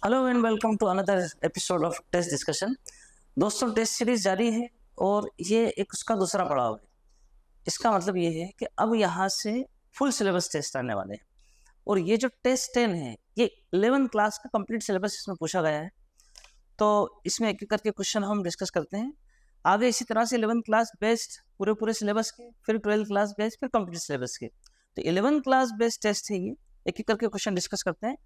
Hello and welcome to another episode of test discussion. दोस्तों, test series जारी है और ये एक उसका दूसरा पड़ाव है। इसका मतलब ये है कि अब यहाँ से फुल सिलेबस टेस्ट आने वाले हैं और ये जो टेस्ट 10 है ये 11 क्लास का कंप्लीट सिलेबस इसमें पूछा गया है। तो इसमें एक एक करके क्वेश्चन हम डिस्कस करते हैं। आगे इसी तरह से 11 क्लास बेस्ड पूरे पूरे सिलेबस के, फिर 12 क्लास बेस्ड, फिर कंप्लीट सिलेबस के। तो 11 क्लास बेस्ड टेस्ट है ये। एक एक करके क्वेश्चन डिस्कस करते हैं।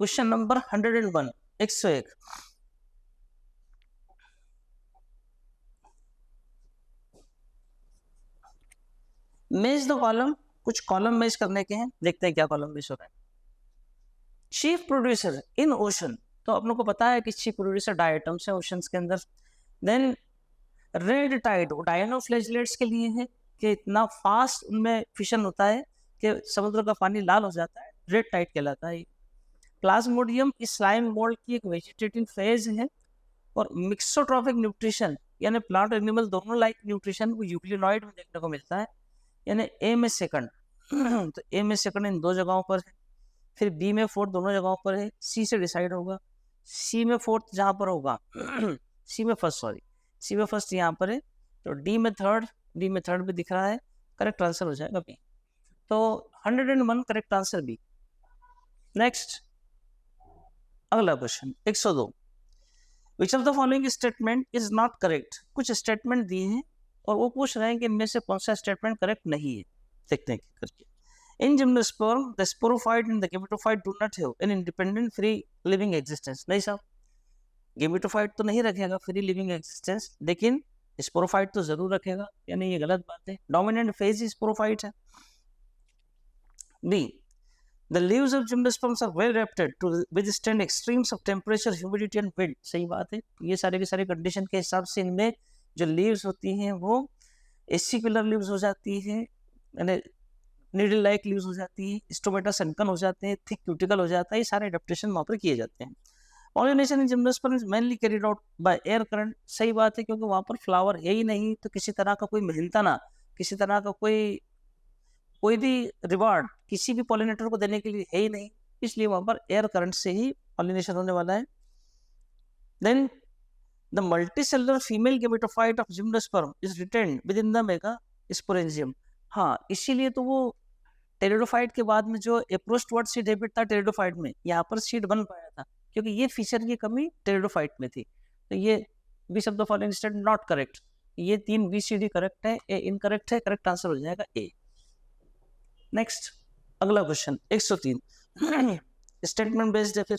Question number 101, 101। मेज द कॉलम। कुछ कॉलम मेज करने के हैं, देखते हैं क्या कॉलम मेज हो रहा है। चीफ प्रोड्यूसर इन ओशन, तो अपनों को पता है कि चीफ प्रोड्यूसर डायटम्स है ओशंस के अंदर। देन रेड टाइड, वो डायनोफ्लैजिलेट्स के लिए है कि इतना फास्ट उनमें फिशन होता है कि समुद्र का पानी लाल हो जाता है, रेड टाइड कहलाता है। प्लाज्मोडियम इस स्लाइम मोल्ड की एक वेजिटेटिव फेज है। और मिक्सोट्रॉफिक न्यूट्रिशन यानी प्लांट एनिमल दोनों लाइक न्यूट्रिशन को यूक्लिनॉइड में देखने को मिलता है, यानी ए में सेकंड। तो ए में सेकंड इन दो जगहों पर है, फिर बी में फोर्थ दोनों जगहों पर है। सी से डिसाइड होगा। सी में फोर्थ जहां पर होगा सी में फर्स्ट, सॉरी, सी में फर्स्ट यहाँ पर है। तो डी में थर्ड भी दिख रहा है। करेक्ट आंसर हो जाएगा बी। तो 101 करेक्ट आंसर बी। नेक्स्ट, अगला question 102। Which of the following statement is not correct. कुछ स्टेटमेंट दिए हैं और वो पूछ रहे हैं कि इनमें से कौन सा स्टेटमेंट करेक्ट नहीं है। देखते हैं करके। In gymnosperm the sporophyte and the gametophyte do not have an independent free living existence. नहीं साहब, गेमेटोफाइट तो नहीं रखेगा फ्री लिविंग एग्जिस्टेंस, लेकिन स्पोरोफाइट तो जरूर रखेगा, यानी ये गलत बात है। डोमिनेंट फेज स्पोरोफाइट है। B, the leaves of gymnosperms are well adapted to withstand extremes of temperature, humidity and wind। सही बात है। ये सारे के सारे कंडीशन के हिसाब से इनमें जो लीव्स होती हैं वो एसिकुलर लीव्स हो जाती है, यानी नीडल लाइक लीव्स हो जाती है, स्टोमेटा सनकन हो जाते हैं, थिक क्यूटिकल हो जाता है। ये सारे एडेप्टेशन वहाँ पर किए जाते हैं। Pollination in gymnosperm is mainly carried out by air current. सही बात है, क्योंकि वहाँ पर फ्लावर है ही नहीं, तो किसी तरह का कोई मेहनताना, किसी तरह का कोई भी रिवार्ड किसी भी पॉलिनेटर को देने के लिए है ही नहीं, इसलिए वहां पर एयर करंट से ही पॉलिनेशन होने वाला है। Then the multicellular female gametophyte of gymnosperm is retained within the mega sporangium. हाँ, इसीलिए तो वो टेरिडोफाइट के बाद में जो अप्रोच टुवर्ड्स सीड हैबिट था टेरिडोफाइट में, यहाँ पर सीड बन पाया था, क्योंकि ये फीचर की कमी टेरिडोफाइट में थी। तो ये बी शब्द फॉलोइंग स्टेटमेंट नॉट करेक्ट। ये तीन बी सी डी करेक्ट है, ए इनकरेक्ट है। करेक्ट आंसर हो जाएगा ए। नेक्स्ट, अगला क्वेश्चन 103। स्टेटमेंट बेस्ड है फिर।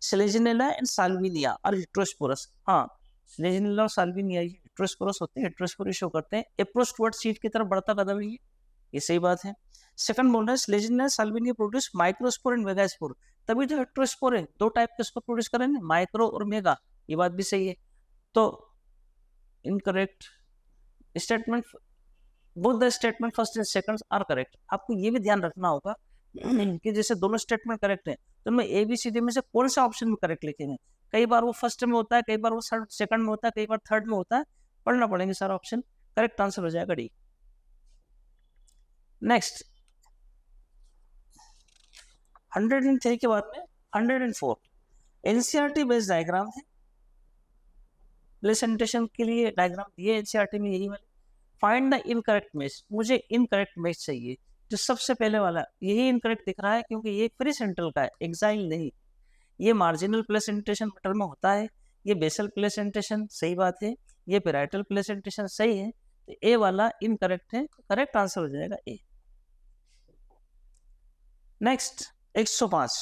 Selaginella and Salvinia are heterosporous. हाँ, सेलेजिनेला और साल्विनिया ये हेट्रोस्पोरस होते हैं, हेट्रोस्पोरस शो करते हैं। अप्रोच टुवर्ड्स सीड की तरफ बढ़ता कदम है ये सही बात है। सेकंड बोल रहा है Selaginella Salvinia produce microspore and megaspore, तभी तो हेट्रोस्पोर है। दो टाइप के स्पोर प्रोड्यूस करेंगे, माइक्रो और मेगा। ये बात भी सही है। तो incorrect statement, both the statement first and second are correct. आपको ये भी ध्यान रखना होगा कि जैसे दोनों स्टेटमेंट करेक्ट है, तो मैं ए बी सी डी में से कौन सा ऑप्शन में करेक्ट लिखेंगे। कई बार वो फर्स्ट में होता है, कई बार वो सेकंड में होता है, कई बार थर्ड में होता है। पढ़ना पड़ेंगे सारा ऑप्शन। करेक्ट आंसर हो जाएगा डी। नेक्स्ट, 103 के बाद में 104 एनसीईआरटी बेस्ड डायग्राम है। प्रेजेंटेशन के लिए डायग्राम दिए एनसीईआरटी में यही वाले। Find the incorrect match. मुझे इनकरेक्ट मैच चाहिए। जो सबसे पहले वाला यही इनकरेक्ट दिख रहा है, क्योंकि ये फ्री सेंट्रल का है, एक्साइल नहीं। ये मार्जिनल प्लेसेंटेशन मेटल में होता है, ये बेसल प्लेसेंटेशन सही बात है, ये पेराइटल प्लेसेंटेशन सही है। तो ए वाला इनकरेक्ट है। करेक्ट आंसर हो जाएगा ए। नेक्स्ट 105,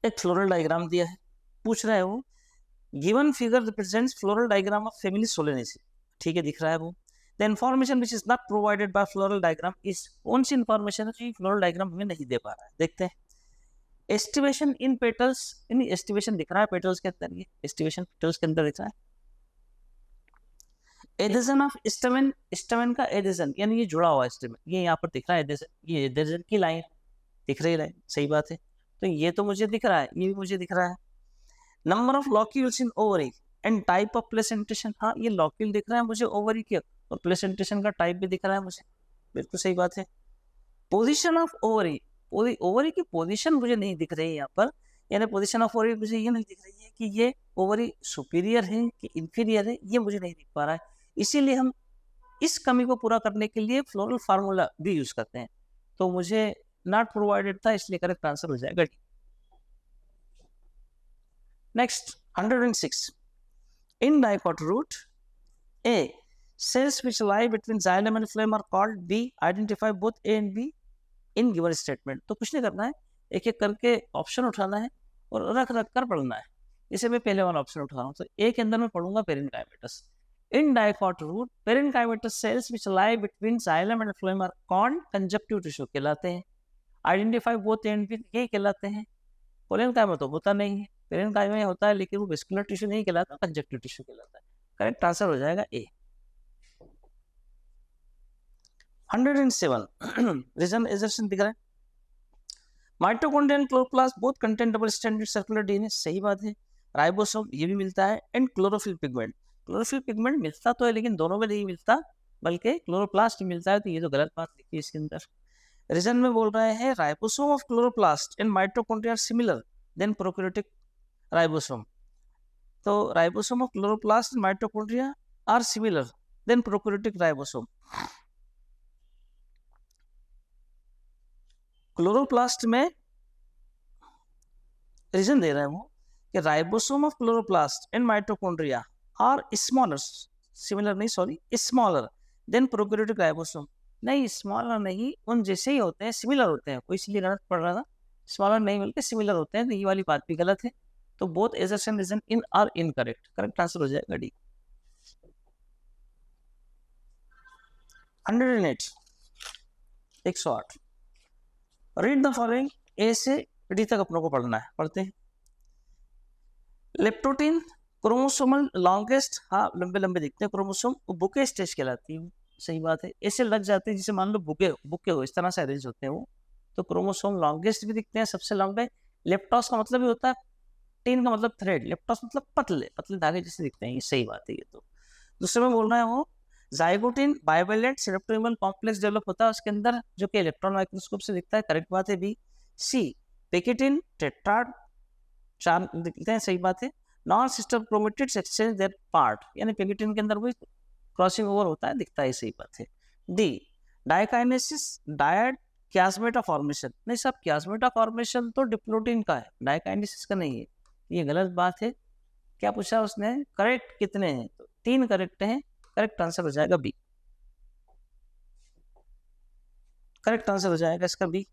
एक फ्लोरल डायग्राम दिया है। पूछ रहा है वो given figure represents floral diagram of family Solanaceae. ठीक है, दिख रहा है वो। The information which is not provided by floral diagram is, कौन सी इन्फॉर्मेशन है जो फ्लोरल डायग्राम हमें नहीं दे पा रहा है। देखते हैं। एस्टिवेशन इन पेटल्स, यानी एस्टिवेशन दिख रहा है पेटल्स के अंदर, ये एस्टिवेशन पेटल्स के अंदर दिख रहा है। एडेशन ऑफ स्टेमेन, स्टेमेन का एडेशन यानी ये जुड़ा हुआ है स्टेमेन, ये यहाँ पर दिख रहा है एडेशन, ये एडेशन की लाइन दिख रही है, सही बात है। तो ये तो मुझे दिख रहा है, ये भी मुझे दिख रहा है। Number of locules in ovary and type of placentation. हाँ, ये लॉक्यूल दिख रहा है मुझे ओवरी के, और प्लेसेंटेशन का टाइप भी दिख रहा है मुझे। बिल्कुल सही बात है। पोजीशन ऑफ ओवरी, ओवरी की पोजीशन मुझे नहीं दिख रही है यहाँ पर, यानी पोजीशन ऑफ ओवरी मुझे ये नहीं दिख रही है कि ये ओवरी सुपीरियर है कि इंफीरियर है, ये मुझे नहीं दिख पा रहा है। इसीलिए हम इस कमी को पूरा करने के लिए फ्लोरल फार्मूला भी यूज करते हैं। तो मुझे नॉट प्रोवाइडेड था, इसलिए करेक्ट आंसर हो जाएगा D. Next 106 in dicot root a cells which lie between xylem and phloem are called B. Identify both A and B in given statement. तो कुछ नहीं करना है, एक एक करके ऑप्शन उठाना है और रख रख कर पढ़ना है। इसे मैं पहले वाला ऑप्शन उठा रहा हूँ, तो ए के अंदर मैं पढ़ूंगा parenchymatous. In dicot root parenchymatous cells which lie between xylem and phloem are called conjunctive tissue कहलाते हैं। Identify both A and B ये कहलाते हैं। पेरेन्काइमा तो होता नहीं है, पेरेन्काइमा होता है लेकिन वो वेस्कुलर टिश्यू नहीं कहलाता, कंजक्टिव टिश्यू कहलाता है। करेक्ट आंसर हो जाएगा ए। 107 रीजन एजर्शन दिख रहा है। Mitochondria and chloroplast both contain double stranded circular DNA, सही बात है। राइबोसोम ये भी मिलता है, and chlorophyll pigment, chlorophyll pigment मिलता तो है लेकिन दोनों में नहीं मिलता, बल्कि क्लोरोप्लास्ट मिलता है, तो ये तो गलत बात लिखी है इसके अंदर। रीजन में बोल रहे हैं ribosome of chloroplast and mitochondria are similar than prokaryotic ribosome. तो ribosome of chloroplast and mitochondria are similar than prokaryotic ribosome. Chloroplast में रीजन दे रहे हैं वो कि ribosome of chloroplast and mitochondria are smaller, similar नहीं sorry smaller than prokaryotic ribosome. नहीं smaller नहीं, उन जैसे ही होते हैं, सिमिलर होते हैं, कोई इसलिए गलत पढ़ रहा था, स्मॉलर नहीं बल्कि सिमिलर होते हैं, तो ये वाली बात भी गलत है। तो both assertion reason in are incorrect, correct answer हो जाएगा D. 108 108 read the following, A से डी तक अपनों को पढ़ना है, पढ़ते हैं। लेप्टोटीन क्रोमोसोमल लॉन्गेस्ट, हाँ लंबे लंबे दिखते हैं क्रोमोसोम, बुके स्टेज कहलाती है, सही बात है। ऐसे लग जाते हैं जिसे मान लो बुके बुके हो, इस तरह से अरेंज होते हैं वो, तो क्रोमोसोम लॉन्गेस्ट भी दिखते हैं, सबसे लंबे। लेप्टोस का मतलब ही होता है, टीन का मतलब थ्रेड, लेप्टोस मतलब पतले पतले धागे जैसे दिखते हैं, ये सही बात है ये तो। दूसरे में बोल रहे हैं वो जाइगोटिन बाइवैलेंट सेरेब्रोइमल कॉम्प्लेक्स डेवलप होता है उसके अंदर, जो कि इलेक्ट्रॉन माइक्रोस्कोप से दिखता है, करेक्ट बात है बी। सी पेकिटिन टेट्राड चार दिखते हैं, सही बात है। Non sister chromatids exchange there part, यानी पेकिटिन के अंदर वही क्रॉसिंग ओवर होता है, दिखता है, सही बात है। डी डाइकाइनेसिस डायड क्यास्मेटा फॉर्मेशन, नहीं सब क्यास्मेटा फॉर्मेशन तो डिप्लोटीन का है, डाइकाइनेसिस का नहीं है, ये गलत बात है। क्या पूछा उसने, करेक्ट कितने हैं, तो 3 करेक्ट हैं, करेक्ट आंसर हो जाएगा बी, करेक्ट आंसर हो जाएगा इसका बी।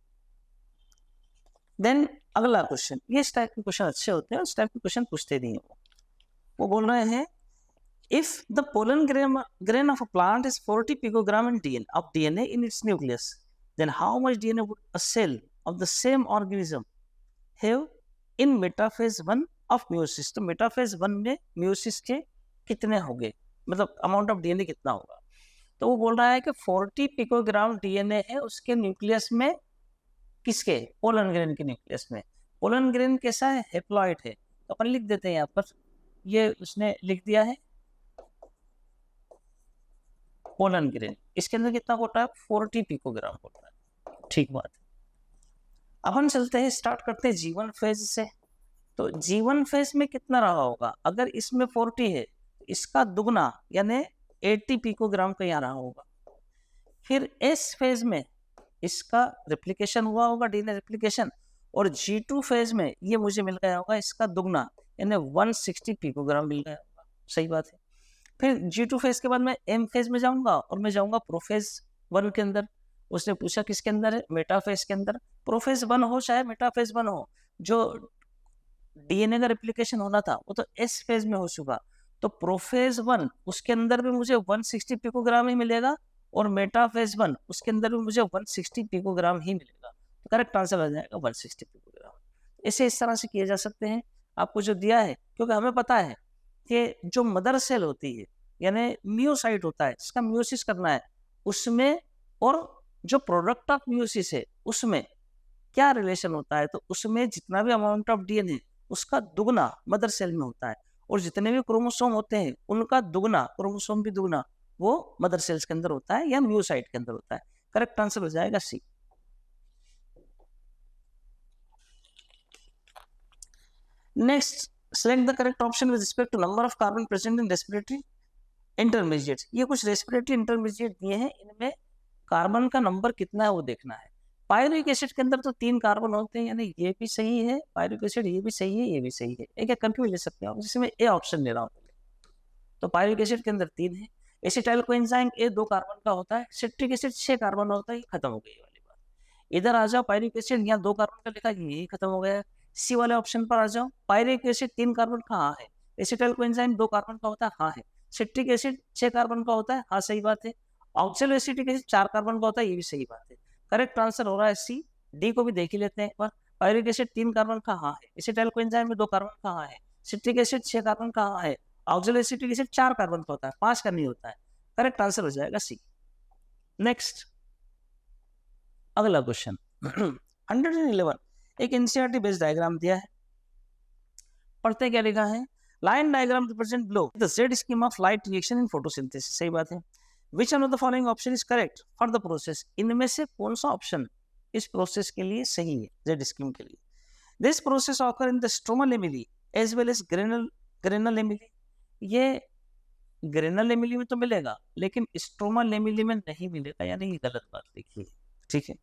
देन अगला क्वेश्चन, ये इस टाइप के क्वेश्चन अच्छे होते हैं, उस टाइप के क्वेश्चन पूछते नहीं है वो बोल रहे हैं if the pollen grain of a plant is 40 picogram in DNA in its nucleus, then how much DNA would a cell of the same organism have in metaphase 1 of meiosis? तो metaphase 1 में meiosis के कितने होंगे, मतलब amount of DNA कितना होगा। तो वो बोल रहा है कि 40 पिकोग्राम डीएनए है उसके न्यूक्लियस में, किसके, पोलन ग्रेन के न्यूक्लियस में। पोलन ग्रेन कैसा है, हेप्लॉइड है, तो अपन लिख देते हैं यहाँ पर, ये उसने लिख दिया है पोलन ग्रेन, इसके अंदर कितना होता है, 40 पिकोग्राम होता है, ठीक बात है। अपन चलते हैं, स्टार्ट करते हैं जीवन फेज से। तो जीवन फेज में कितना रहा होगा, अगर इसमें 40 है इसका दुगना यानी 80 पिकोग्राम का यहाँ रहा होगा। फिर एस फेज में इसका रेप्लिकेशन हुआ होगा, डीएनए रेप्लिकेशन, और G2 फेज में ये मुझे मिल गया होगा इसका दुगना यानी 160 पिकोग्राम मिल गया होगा, सही बात है। फिर G2 फेज के बाद मैं M फेज में जाऊंगा और मैं जाऊंगा प्रोफेज 1 के अंदर। उसने पूछा किसके अंदर है, मेटाफेज के अंदर। प्रोफेज 1 हो चाहे मेटाफेज 1 हो, जो डीएनए का रेप्लिकेशन होना था वो तो एस फेज में हो चुका, तो प्रोफेज 1 उसके अंदर भी मुझे 160 पिकोग्राम ही मिलेगा, और मेटाफेज 1 उसके अंदर भी मुझे 160 पिकोग्राम ही मिलेगा, तो करेक्ट आंसर आ जाएगा 160 पिकोग्राम। इसे इस तरह से किए जा सकते हैं, आपको जो दिया है, क्योंकि हमें पता है कि जो मदर सेल होती है यानी मियोसाइट होता है जिसका मियोसिस करना है, उसमें और जो प्रोडक्ट ऑफ मियोसिस है उसमें क्या रिलेशन होता है, तो उसमें जितना भी अमाउंट ऑफ डीएनए उसका दुगना मदर सेल में होता है, और जितने भी क्रोमोसोम होते हैं उनका दुगना, क्रोमोसोम भी दुगना वो मदर सेल्स के अंदर होता है या मियोसाइट के अंदर होता है। करेक्ट आंसर हो जाएगा C. Next, select the correct option with respect to number of carbon present in respiratory intermediate. ये कुछ रेस्पिरेटरी इंटरमीडिएट दिए हैं, इनमें कार्बन का नंबर कितना है वो देखना है। पायरुविक एसिड के अंदर तो 3 कार्बन होते हैं, यानी ये भी सही है, पायरुविक एसिड ये भी सही है, ये भी सही है। एक एक करके भी ले सकते हो, जिसमें ए ऑप्शन ले रहा हूँ। तो पायरुविक एसिड के अंदर 3 है। एसिटाइल कोएंजाइम ए 2 कार्बन का होता है। सिट्रिक एसिड 6 कार्बन होता है। ये खत्म हो गई ये वाली बात। इधर आ जाओ, पायरुविक एसिड यहाँ 2 कार्बन का लिखा, ये खत्म हो गया। सी वाले ऑप्शन पर आ जाओ, पायरुविक एसिड 3 कार्बन का, हाँ है। एसिटाइल कोएंजाइम 2 कार्बन का होता है, हाँ है। सिट्रिक एसिड 6 कार्बन का होता है, हाँ सही बात है। ऑक्सैलोएसिटिक एसिड 4 कार्बन का होता है, ये भी सही बात है। करेक्ट आंसर हो रहा है सी। डी को भी देख ही लेते हैं एक बार। पायरुविक एसिड 3 कार्बन का, हाँ है। एसिटाइल कोएंजाइम में 2 कार्बन का, हाँ है। सिट्रिक एसिड 6 कार्बन का, हाँ है। ऑक्सैलोएसिटिक एसिड 4 कार्बन का होता है, 5 का नहीं होता है। करेक्ट आंसर हो जाएगा सी। नेक्स्ट, अगला क्वेश्चन 111, एक एनसीईआरटी बेस्ड डायग्राम दिया है। पढ़ते क्या लिखा है? Line diagram represent below the Z scheme of light reaction in photosynthesis. सही बात है। Which one of the following option is correct for the process? इनमें से कौन सा ऑप्शन इस प्रोसेस के लिए सही है, जेड स्कीम के लिए? This process occur in the stroma lamellae as well as granal lamellae. ये ग्रेनल लेमिली में तो मिलेगा, लेकिन स्ट्रोमा लेमिली में नहीं मिलेगा, यानी ये गलत बात लिखी है। ठीक है।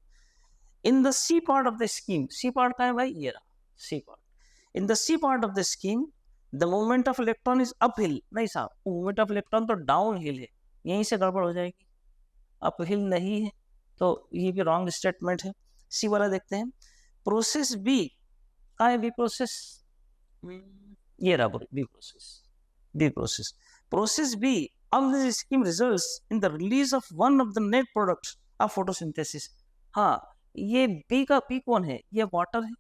In the C part of the scheme, C part का है भाई, ये रहा C part. In the C part of the scheme the movement of electron is uphill. नहीं साहब, मूवमेंट ऑफ इलेक्ट्रॉन तो डाउन हिल है, यहीं से गड़बड़ हो जाएगी। अपहिल नहीं है, तो ये भी रॉन्ग स्टेटमेंट है। सी वाला देखते हैं। प्रोसेस बी का है, बी प्रोसेस, ये रहा B process, B process. Process B of this scheme results in the release of one of the net products of photosynthesis। हाँ, ये बी का, बी कौन है? ये वाटर है।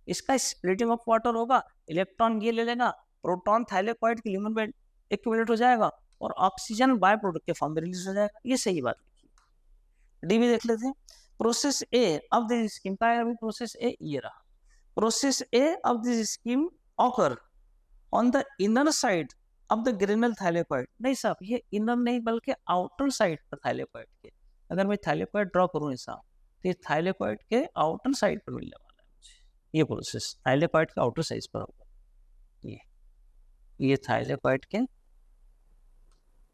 इसका स्प्लिटिंग ऑफ वाटर होगा, इलेक्ट्रॉन ये ले लेगा, प्रोटॉन थाइलेकोइड के लिमन में एक्यूमुलेट हो जाएगा और ऑक्सीजन बाय प्रोडक्ट के फॉर्म में रिलीज हो जाएगा। ये सही बात है। डी भी देख लेते हैं। Process A of this scheme का है, प्रोसेस ए ये रहा। Process A of this scheme occur on the inner side of the granal thylakoid. नहीं साहब, ये इनर नहीं बल्कि आउटर साइड पर थाइलेकोइड के। अगर मैं थाइलेकोइड ड्रॉ करूँ ऐसा, तो ये थाइलेकोइड के आउटर साइड पर मिलने वाला है मुझे। ये प्रोसेस थाइलेकोइड के आउटर साइड पर होगा। ये थाइलेकोइड के,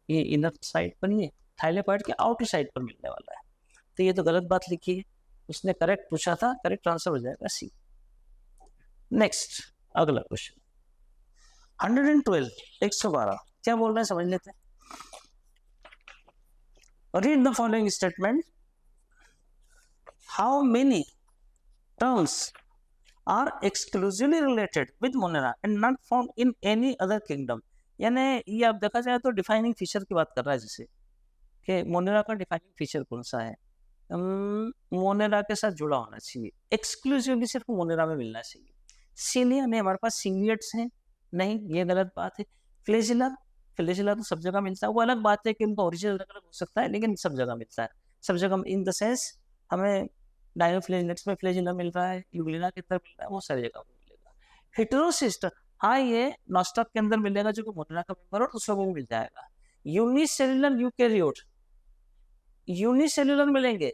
ये इनर साइड पर नहीं है, थाइलेकोइड के आउटर साइड पर मिलने वाला है। तो ये तो गलत बात लिखी है, उसने करेक्ट पूछा था, करेक्ट आंसर हो जाएगा सी। नेक्स्ट, अगला क्वेश्चन 112, 112 क्या बोल रहे हैं समझ लेते हैं। Read the following statement. How many terms are exclusively related with Monera and not found in any other kingdom. यानी ये आप देखा जाए तो डिफाइनिंग फीचर की बात कर रहा है, जैसे कि मोनेरा का डिफाइनिंग फीचर कौन सा है? मोनेरा के साथ जुड़ा होना चाहिए, एक्सक्लूसिवली सिर्फ मोनेरा में मिलना चाहिए। सीलिया में हमारे पास सिंगलेट्स हैं, नहीं, ये गलत बात है। फ्लैजिला, फ्लैजिला तो सब जगह मिलता है। वो अलग बात है कि उनका ओरिजिनल अलग अलग हो सकता है, लेकिन सब जगह मिलता है। सब जगह इन द सेंस हमें डायनोफ्लैजिलेट्स में फ्लैजिला मिल रहा है, यूग्लिना के अंदर मिल रहा है, वो सारी जगह मिलेगा। हेटेरोसिस्ट, हाँ ये नॉस्टॉक के अंदर मिलेगा जो कि मोनेरा का मेंबर, और दूसरों को भी मिल जाएगा। यूनिसेल्युलर यूकैरियोट, यूनिसेल्युलर मिलेंगे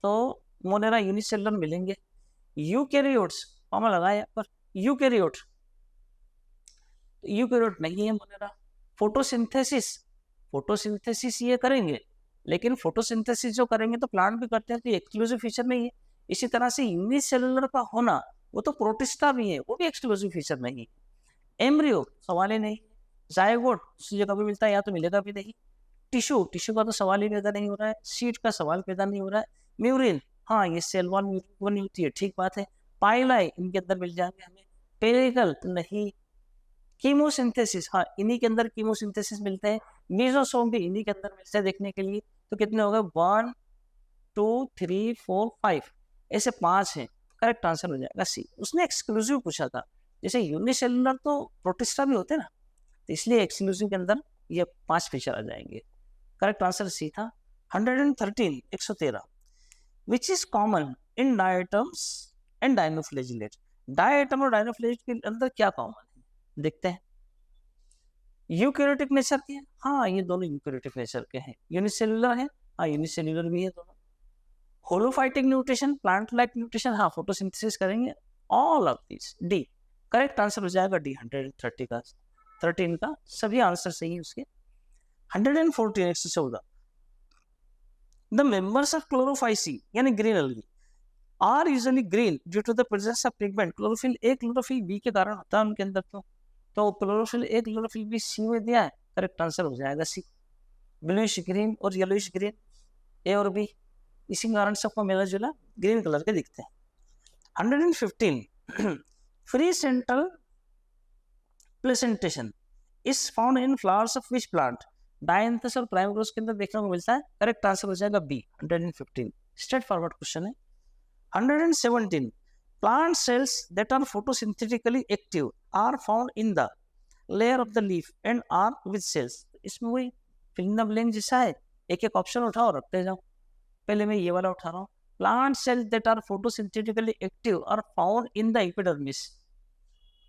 तो मोनेरा यूनिसेल्युलर मिलेंगे। यूकैरियोट्स कॉमा लगाया यहाँ पर, यूकैरियोट, यूकैरियोट नहीं है मोनेरा। फोटोसिंथेसिस, फोटोसिंथेसिस ये करेंगे, लेकिन फोटोसिंथेसिस जो करेंगे तो प्लांट भी करते हैं, तो एक्सक्लूसिव फीचर नहीं है। इसी तरह से यूनिसेल्युलर का होना, वो तो प्रोटिस्टा भी है, वो भी एक्सक्लूसिव फीचर नहीं। एम्ब्रियो सवाल ही नहीं। जायगोट उसी जगह भी मिलता है, या तो मिलेगा भी नहीं। टिश्यू, टिश्यू का तो सवाल ही पैदा नहीं हो रहा है। सीड का सवाल पैदा नहीं हो रहा है। म्यूरिन, हाँ ये सेल वॉल म्यूरिन बनी होती है, ठीक बात है। पाइलाई इनके अंदर मिल जाएंगे हमें। पेरिकल नहीं। कीमोसिंथेसिस, हाँ इन्हीं के अंदर कीमोसिंथेसिस मिलते हैं। मीजोसोम भी इन्हीं के अंदर मिलते हैं देखने के लिए। तो कितने हो गए? 1 2 3 4 5, ऐसे 5 हैं। करेक्ट आंसर हो जाएगा सी। उसने एक्सक्लूसिव पूछा था, जैसे यूनिसेल्युलर तो प्रोटिस्टा भी होते ना, तो इसलिए एक्सक्लूसिव के अंदर ये 5 फीचर आ जाएंगे। करेक्ट आंसर सी था। 113, 113 which is common in diatoms and dinoflagellate. Diatom और डायनोफ्लैजिलेट के अंदर क्या कॉमन है, देखते हैं। यूकैरियोटिक नेचर के हैं, हाँ ये दोनों यूकैरियोटिक नेचर के हैं। यूनिसेल्युलर है, हाँ यूनिसेल्युलर भी है दोनों। होलोफाइटिक न्यूट्रिशन, प्लांट लाइक न्यूट्रिशन, हाँ फोटोसिंथेसिस करेंगे। All of this, D correct answer हो जाएगा डी 130 का 13 का सभी आंसर सही है उसके। 114 114 द मेंबर्स ऑफ क्लोरोफाइसी यानी green algae are usually green due to the presence of pigment. Chlorophyll A chlorophyll B के कारण होता है उनके अंदर। तो chlorophyll A chlorophyll B C में दिया है, करेक्ट आंसर हो जाएगा सी। ब्लूइश ग्रीन और येलोइश ग्रीन ए और बी, इसी कारण सबको मिला जुला ग्रीन कलर के दिखते हैं। 115 free central placentation is found in flowers of which plant. Dianthus और प्राइमरोज के अंदर देखने को मिलता है, करेक्ट आंसर हो जाएगा बी 115। स्ट्रेट फॉरवर्ड क्वेश्चन है। 117 plant cells that are photosynthetically active are found in the layer of the leaf and are with cells। इसमें वही फिल इन द ब्लैंक जैसा है, एक एक ऑप्शन उठाओ रखते जाओ। पहले मैं ये वाला उठा रहा हूँ, plant cells that are photosynthetically active are found in the epidermis.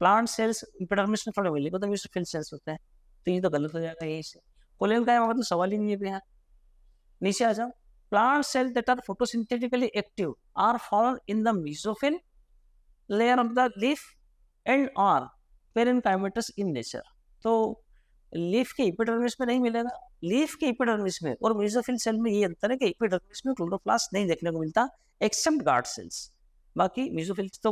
Plant cells epidermis में थोड़े मिलेगा तो फिल सेल्स होते हैं, तो ये तो गलत हो जाएगा यही से। कोलेन का मतलब सवाल ही नहीं है यहाँ। नीचे आ जाओ, plant cells that are photosynthetically active are found in the mesophyll layer of the leaf and are parenchymatous in nature. तो लीफ के एपिडर्मिस में नहीं मिलेगा, लीफ के एपिडर्मिस में और मेसोफिल सेल में ये अंतर है कि एपिडर्मिस में क्लोरोप्लास्ट नहीं देखने को मिलता एक्सेप्ट गार्ड सेल्स। बाकी मेसोफिल तो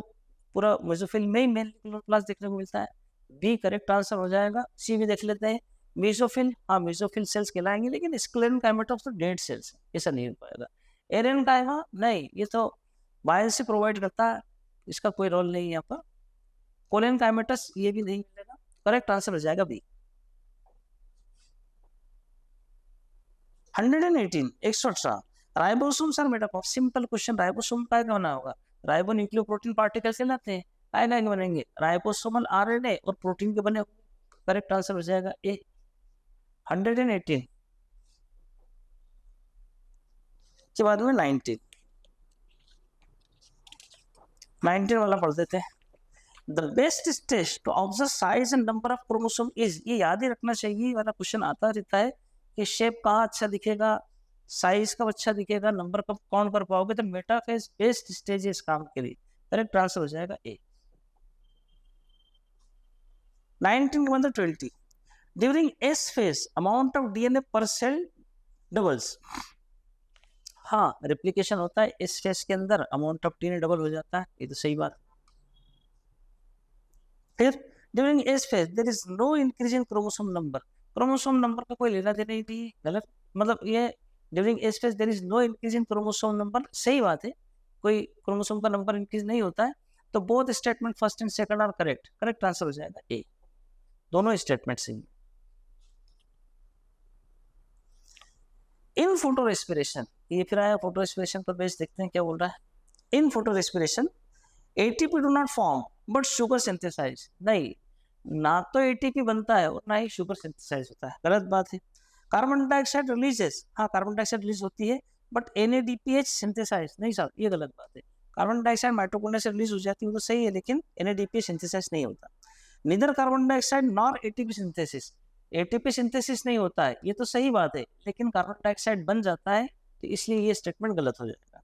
पूरा मेसोफिल में ही मेन क्लोरोप्लास्ट देखने को मिलता है। बी करेक्ट आंसर हो जाएगा। सी भी देख लेते हैं, मेसोफिल, हाँ मेसोफिल सेल्स कहलाएंगे, लेकिन स्क्लेरेनकाइमेटस तो डेड सेल्स, ऐसा नहीं हो पाएगा। एरेनकाइमा नहीं, ये तो बायोसी प्रोवाइड करता है, इसका कोई रोल नहीं है यहाँ पर। कोलेनकाइमेटस ये भी नहीं मिलेगा, करेक्ट आंसर हो जाएगा B. 118 118 ribosomes are made up of. Simple question, ribosome का क्या होना होगा? राइबो न्यूक्लियोप्रोटीन पार्टिकल से लाते हैं, काय बनेंगे राइबोसोमल आरएनए और प्रोटीन के बने। करेक्ट आंसर हो जाएगा ए 118 के बाद में 19 वाला पढ़ देते हैं। The best stage to observe size and number of chromosome is, ये याद ही रखना चाहिए, वाला क्वेश्चन आता रहता है कि शेप कहाँ अच्छा दिखेगा, साइज कब अच्छा दिखेगा, नंबर कब काउंट कर पाओगे। तो मेटाफेज बेस्ट स्टेज है इस काम के लिए, करेक्ट आंसर हो जाएगा ए। 19 के बाद 20 during S phase amount of DNA पर सेल डबल्स। हाँ रेप्लिकेशन होता है इस फेज के अंदर, अमाउंट ऑफ डीएनए डबल हो जाता है, ये तो सही बात। फिर during S phase there is no increase in chromosome number. Chromosome number का कोई लेना देना ही नहीं है, गलत। मतलब ये during S phase there is no increase in chromosome number, सही बात है, कोई क्रोमोसोम का नंबर इंक्रीज नहीं होता है। तो both statement first and second are correct, correct answer हो जाएगा ए, दोनों स्टेटमेंट सही। इन फोटो रेस्पिरेशन, ये फिर आया फोटो रेस्पिरेशन पर बेस, देखते हैं क्या बोल रहा है। In photorespiration ATP do not form but sugar synthesize. नहीं, ना तो एटीपी बनता है और ना ही शुगर सिंथेसाइज होता है, गलत बात है। कार्बन डाइऑक्साइड रिलीजेस, हाँ कार्बन डाइऑक्साइड रिलीज होती है, बट एनएडीपीएच सिंथेसाइज नहीं साहब, ये गलत बात है। कार्बन डाइऑक्साइड माइटोकॉन्ड्रिया से रिलीज हो जाती है, वो तो सही है, लेकिन एनएडीपीएच सिंथेसाइज नहीं होता। Neither carbon dioxide nor ATP synthesis, ATP synthesis नहीं होता है, ये तो सही बात है, लेकिन कार्बन डाइऑक्साइड बन जाता है, तो इसलिए ये स्टेटमेंट गलत हो जाएगा।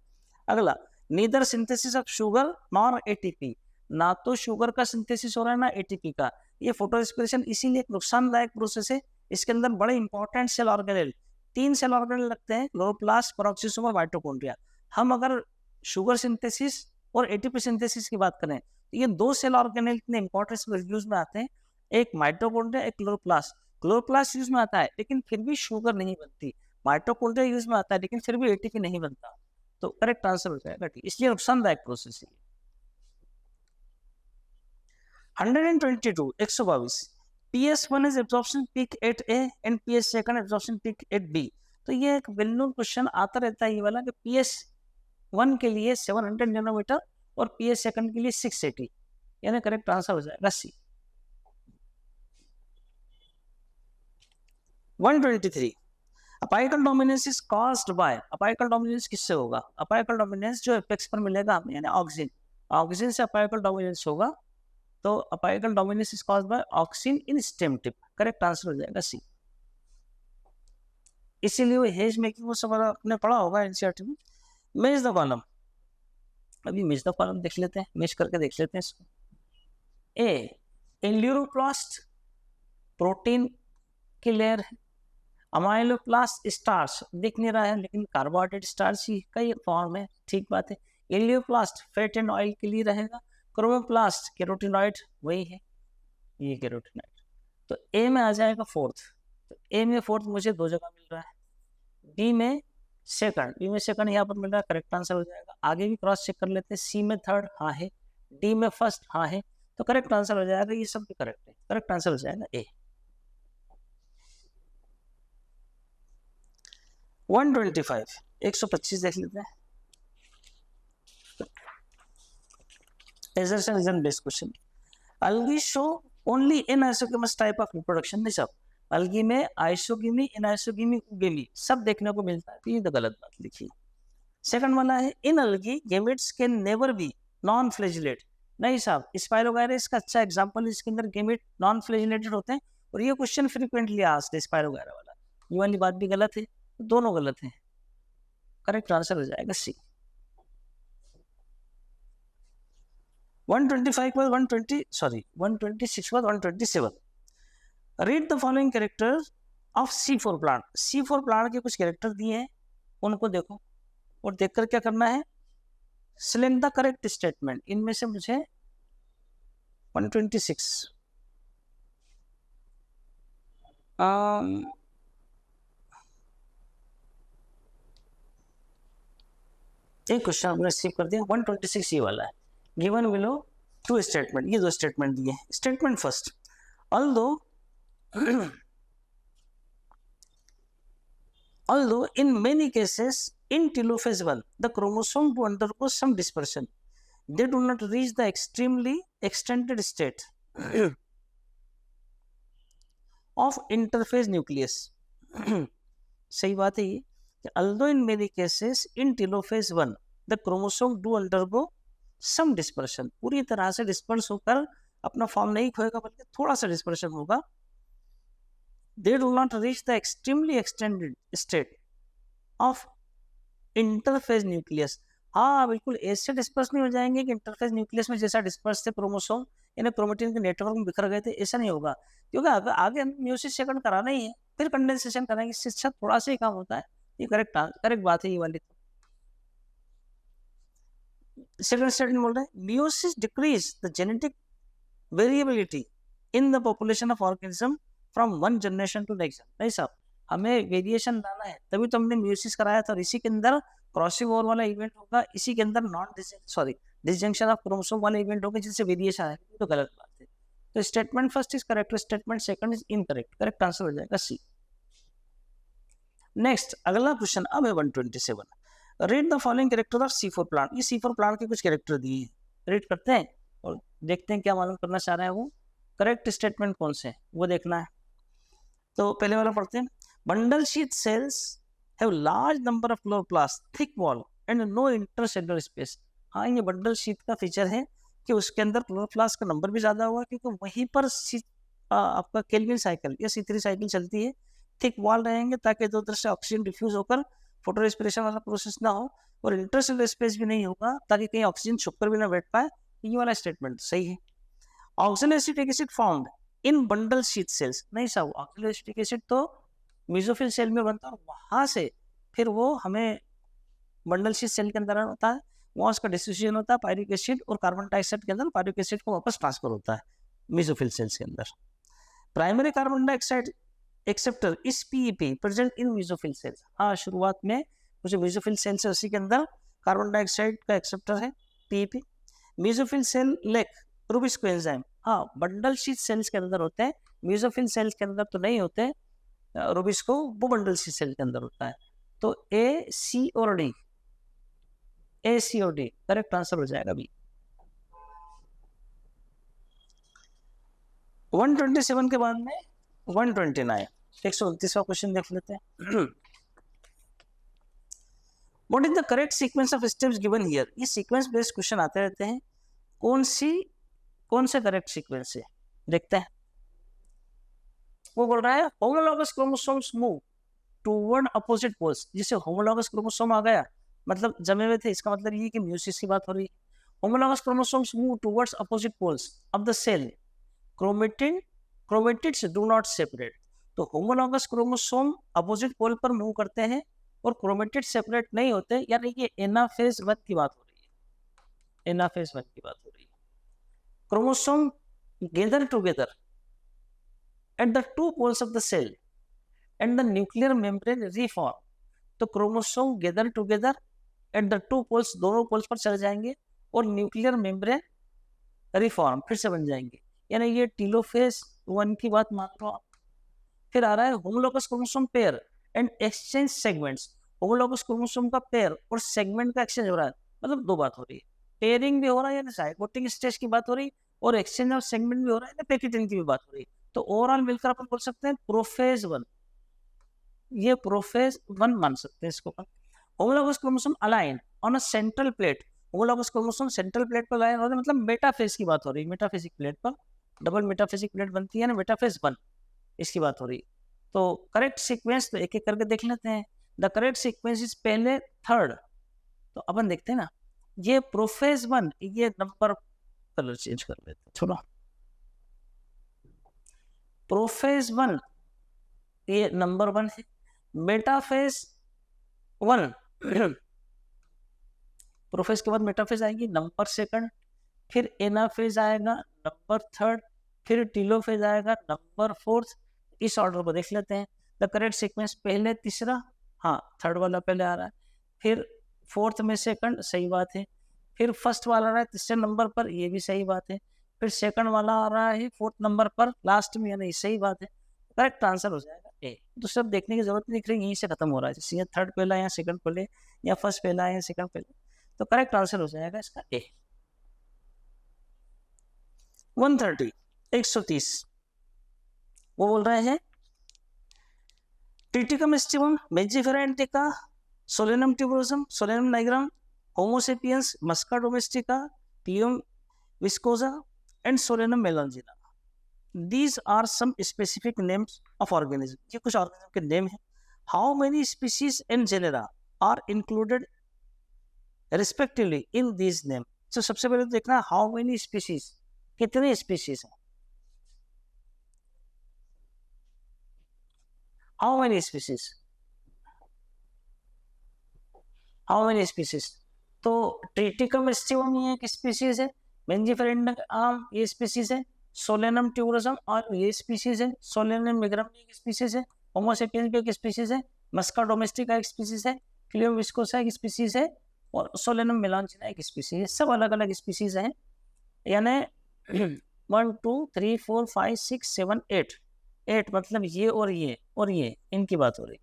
अगला, neither synthesis of sugar nor ATP, ना तो शुगर का सिंथेसिस हो रहा है ना एटीपी का। ये फोटो रेस्पिरेशन इसीलिए एक नुकसानदायक प्रोसेस है, इसके अंदर बड़े important cell organelle, 3 cell organelle लगते हैं, क्लोरोप्लास्ट, पेरोक्सिसोम और माइटोकॉन्ड्रिया। हम अगर शुगर सिंथेसिस और एटीपी सिंथेसिस की बात करें तो ये 2 सेल ऑर्गेनेल इतने इंपॉर्टेंट यूज में आते हैं, एक माइटोकॉन्ड्रिया एक क्लोरोप्लास्ट। क्लोरोप्लास्ट यूज में आता है लेकिन फिर भी शुगर नहीं बनती, माइटोकॉन्ड्रिया यूज में आता है लेकिन फिर भी एटीपी नहीं बनता, तो करेक्ट आंसर हो जाएगा ठीक, इसलिए नुकसानदायक प्रोसेस है। 122 122 PS1 is absorption peak at A and PS2 absorption peak at B। तो ये एक वेल नोन क्वेश्चन आता रहता है ये वाला कि PS1 के लिए 700 नैनोमीटर और PS2 के लिए 680, यानी करेक्ट आंसर हो जाएगा सी। 123 apical dominance is caused by. Apical dominance किससे होगा? अपाइकल डोमिनेंस जो एपेक्स पर मिलेगा हमें, यानी ऑक्सिन, ऑक्सिन से अपाइकल डोमिनेंस होगा, तो apical dominance is caused by auxin in stem tip, correct answer हो जाएगा सी। इसीलिए वो हेज मेकिंग वो सब आपने पढ़ा होगा एनसीईआरटी में। मेज द कॉलम, अभी मेज द कॉलम देख लेते हैं, मेज करके देख लेते हैं इसको। ए एल्यूरोप्लास्ट प्रोटीन की लेयर है, अमाइलोप्लास्ट स्टार्च दिख नहीं रहा है लेकिन कार्बोहाइड्रेट स्टार्च ही का एक फॉर्म है, ठीक बात है। एलियोप्लास्ट फैट एंड ऑयल के लिए रहेगा, क्रोमोप्लास्ट केरोटिनॉइड वही है, ये केरोटिनॉइड। तो ए में आ जाएगा फोर्थ, तो ए में फोर्थ मुझे दो जगह मिल रहा है, बी में सेकंड यहाँ पर मिल रहा है, करेक्ट आंसर हो जाएगा। आगे भी क्रॉस चेक कर लेते हैं, सी में थर्ड हाँ है, डी में फर्स्ट हाँ है, तो करेक्ट आंसर हो जाएगा, ये सब भी करेक्ट है, करेक्ट आंसर हो जाएगा ए। 125 125 देख लेते हैं। assertion is a based question. Algae show only anisogynous type of reproduction, नहीं सब algae में आइसोगेमी एनाइसोगेमी उगेमी सब देखने को मिलता है, तो ये तो गलत बात लिखी। सेकंड वाला है इन algae gametes can never be non flagellate, नहीं साहब स्पाइरोगायरस का अच्छा एग्जांपल, इसके अंदर गेमेट नॉन फ्लैजिलेटेड होते हैं और ये क्वेश्चन फ्रीक्वेंटली आस्क्ड है स्पाइरोगायरा वाला, ये वाली बात भी गलत है, दोनों गलत हैं, करेक्ट आंसर हो जाएगा सी। 125 के बाद 126 के बाद 127। Read the following character of C4 plant. C4 plant के कुछ कैरेक्टर दिए हैं, उनको देखो और देखकर क्या करना है, सिलेक्ट द करेक्ट स्टेटमेंट। इनमें से मुझे 126 एक क्वेश्चन आपने रिसीव कर दिया, 126 ये वाला है, गिवन बिलो टू स्टेटमेंट, ये दो स्टेटमेंट दिए। Statement first, although in many cases in telophase 1 the chromosome to undergo some dispersion, they do not reach the extremely extended state of interphase nucleus। सही बात है ये, although in many cases in telophase 1 the chromosome do undergo some dispersion, पूरी तरह से disperse होकर अपना form नहीं खोएगा बल्कि थोड़ा सा डिस्पर्शन होगा। They do not reach the extremely extended state of interphase nucleus। हाँ बिल्कुल ऐसे डिस्पर्स नहीं हो जाएंगे कि इंटरफेज न्यूक्लियस में जैसा डिस्पर्स थे क्रोमोसोम यानी क्रोमेटिन के नेटवर्क में बिखर गए थे, ऐसा नहीं होगा, क्योंकि आगे म्यूसिस सेकंड कराना ही है, फिर कंडेंसेशन कराएंगे, इससे थोड़ा सा ही काम होता है। ये करेक्ट बात है ये वाली। सेकंड स्टेटमेंट बोल रहे हैं meiosis decrease the genetic variability in the population of organism from one generation to next. नहीं साहब हमें वेरिएशन लाना है, तभी तो हमने म्यूसिस कराया था, और इसी के अंदर क्रॉसिंग ओवर वाला इवेंट होगा, इसी के अंदर डिसजंक्शन ऑफ क्रोमोसोम वाला इवेंट होगा जिससे वेरिएशन आएगा, तो गलत बात है। तो statement first is correct, statement second is incorrect, correct answer हो जाएगा सी। नेक्स्ट अगला क्वेश्चन अब है 127। Read the following character of C4 plant. ये C4 प्लांट के कुछ कैरेक्टर दिए हैं, रीड करते हैं और देखते हैं क्या मालूम करना चाह रहे हैं वो, करेक्ट स्टेटमेंट कौन से वो देखना है। तो पहले वाला पढ़ते हैं, bundle sheath cells have large number of chloroplast, thick wall and no intercellular space. हाँ ये बंडल शीथ का फीचर है कि उसके अंदर क्लोरोप्लास्ट का नंबर भी ज्यादा हुआ क्योंकि वहीं पर आपका केल्विन साइकिल या C3 साइकिल चलती है। थिक वॉल रहेंगे ताकि दो तरफ से ऑक्सीजन डिफ्यूज होकर फोटो रेस्पिरेशन वाला प्रोसेस ना हो, और इंटरसेलुलर स्पेस भी नहीं होगा ताकि कहीं ऑक्सीजन छुपकर भी ना बैठ पाए। ये वाला स्टेटमेंट सही है। Oxaloacetic acid found in bundle sheath sales. नहीं साहब ऑक्सैलोएसिटिक एसिड तो मेसोफिल सेल में बनता है और वहां से फिर वो हमें बंडल शीथ सेल के अंदर होता है, वहाँ उसका डिस्ट्रीब्यूशन होता है पायरिक एसिड और कार्बन डाइऑक्साइड के अंदर पायरिक एसिड को वापस ट्रांसफर होता है मेसोफिल सेल्स के अंदर। प्राइमरी कार्बन डाइऑक्साइड एक्सेप्टर इस PEP present in mesophyll cells. हाँ शुरुआत में कुछ मेसोफिल सेल्स है उसी के अंदर कार्बन डाइऑक्साइड का एक्सेप्टर है PEP. Mesophyll cell lake रूबिस coenzyme, हाँ बंडल शीथ सेल्स के अंदर होते हैं, मेसोफिल सेल्स के अंदर तो नहीं होते, रूबिस को वो बंडल शीथ सेल के अंदर होता है। तो ए सी और डी करेक्ट आंसर हो जाएगा बी। 127 के बाद में 129 129वां क्वेश्चन देख लेते हैं। What is the correct sequence of steps given here? ये सीक्वेंस बेस्ड क्वेश्चन आते रहते हैं, कौन से करेक्ट सीक्वेंस है देखते हैं। वो बोल रहा है homologous chromosomes move toward opposite poles. जिसे होमोलॉगस क्रोमोसोम आ गया मतलब जमे हुए थे, इसका मतलब ये कि म्यूसिस की बात हो रही है। Homologous chromosomes move towards opposite poles of the cell. Chromatids do not separate. तो होमोलॉगस क्रोमोसोम अपोजिट पोल पर मूव करते हैं और क्रोमेटिड सेपरेट नहीं होते, यानी ये एनाफेज 1 की बात हो रही है। एनाफेज 1 की बात हो रही है। Chromosome gather together at the two poles of the cell and the nuclear membrane reform. तो chromosome gather together at the two poles, दोनों पोल्स पर चले जाएंगे और न्यूक्लियर मेम्ब्रेन रिफॉर्म फिर से बन जाएंगे, यानी ये टीलोफेज 1 की बात मान लो आप। फिर आ रहा है homologous chromosome pair and exchange segments. Homologous chromosome का पेयर और सेगमेंट का एक्सचेंज हो रहा है, मतलब दो बात हो रही है, पेयरिंग भी हो रहा है यानी जाइगोटिक स्टेज की बात हो रही है, और एक्सचेंज ऑफ सेगमेंट भी हो रहा है, पैकेटिंग की भी बात हो रही है। तो ओवरऑल मिलकर अपन बोल सकते हैं प्रोफेज 1, ये प्रोफेज 1 मान सकते हैं इसको। Homologous chromosome align on a central plate. Homologous chromosome central plate पर अलाइन होते हैं, मतलब मेटाफेज की बात हो रही है। मेटाफेजिक प्लेट पर डबल मेटाफेजिक प्लेट बनती है ना, मेटाफेज 1 इसकी बात हो रही है। तो करेक्ट सीक्वेंस तो एक एक करके देख लेते हैं। द करेक्ट सीक्वेंस इज पहले थर्ड, तो अपन देखते हैं ना, ये प्रोफेज 1, ये नंबर कलर चेंज कर लेते हैं थोड़ा। प्रोफेज 1 ये नंबर 1 है। मेटाफेज 1 प्रोफेज के बाद मेटाफेज आएगी नंबर 2, फिर एनाफेज आएगा नंबर 3, फिर टीलोफेज आएगा नंबर 4। इस ऑर्डर को देख लेते हैं। द करेक्ट सीक्वेंस पहले तीसरा, हाँ थर्ड वाला पहले आ रहा है, फिर फोर्थ में सेकंड, सही बात है, फिर फर्स्ट वाला आ रहा है तीसरे नंबर पर, ये भी सही बात है, फिर सेकंड वाला आ रहा है फोर्थ नंबर पर लास्ट में, यानी सही बात है। करेक्ट आंसर हो जाएगा ए। तो सब देखने की जरूरत नहीं दिख रही, यहीं से खत्म हो रहा है, जैसे ये थर्ड पहला या सेकंड पहले या फर्स्ट पहला या सेकंड पहले। तो करेक्ट आंसर हो जाएगा इसका ए। 130 130 वो बोल रहे हैं Triticum aestivum, Mangifera indica, Solanum tuberosum, Solanum nigrum, Homo sapiens, Musca domestica, Cleome viscosa and Solanum melongena. These are some specific names of organism. ये कुछ ऑर्गेनिज्म के नेम हैं। How many species and genera are included respectively in these names? So सबसे पहले तो देखना how many species, कितने species हैं। How many species? How many species? तो ट्रिटिकम स्टिवम ये एक स्पीशीज है, मेंजिफेरा इंडिका ये स्पीशीज है, सोलेनम ट्यूबरोसम और ये स्पीशीज है, सोलेनम निग्रम एक स्पीशीज है, होमो सेपियंस भी एक स्पीशीज है, मस्का डोमेस्टिका एक स्पीशीज है, क्लियम विस्कोसा एक स्पीशीज है और सोलेनम मेलांजिना एक स्पीशीज है। सब अलग अलग स्पीशीज हैं, यानी 1 2 3 4 5 6 7 8 8 मतलब ये और ये और ये, इनकी बात हो रही।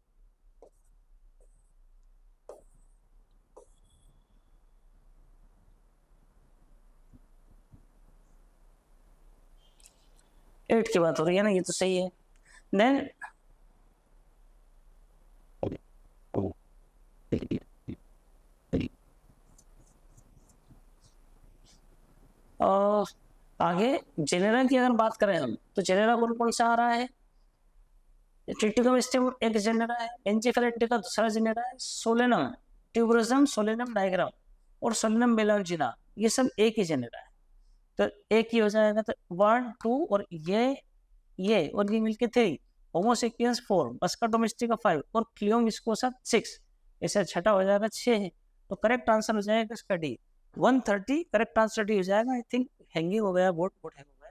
एट की बात हो रही है ना, ये तो सही है। देन आगे जेनेरा की अगर बात करें हम, तो जेनेरा कौन कौन सा आ रहा है? ट्रिटिकम स्टिवम एक जेनेरा है, मेंजिफेरा इंडिका दूसरा जेनेरा है, सोलेनम ट्यूबरोसम, सोलेनम नाइग्राम और सोलेनम मेलांजिना ये सब एक ही जेनेरा है। तो एक ही हो जाएगा, तो 1 2 और ये और ये मिलके 3, होमो सेपियंस 4, मस्का डोमेस्टिका 5 और क्लियम विस्कोसा 6, ऐसा छठा हो जाएगा 6 है। तो करेक्ट आंसर हो जाएगा इसका डी 130। करेक्ट आंसर डी हो जाएगा। आई थिंक हैंगिंग हो गया, बोर्ड हैंग हो गया,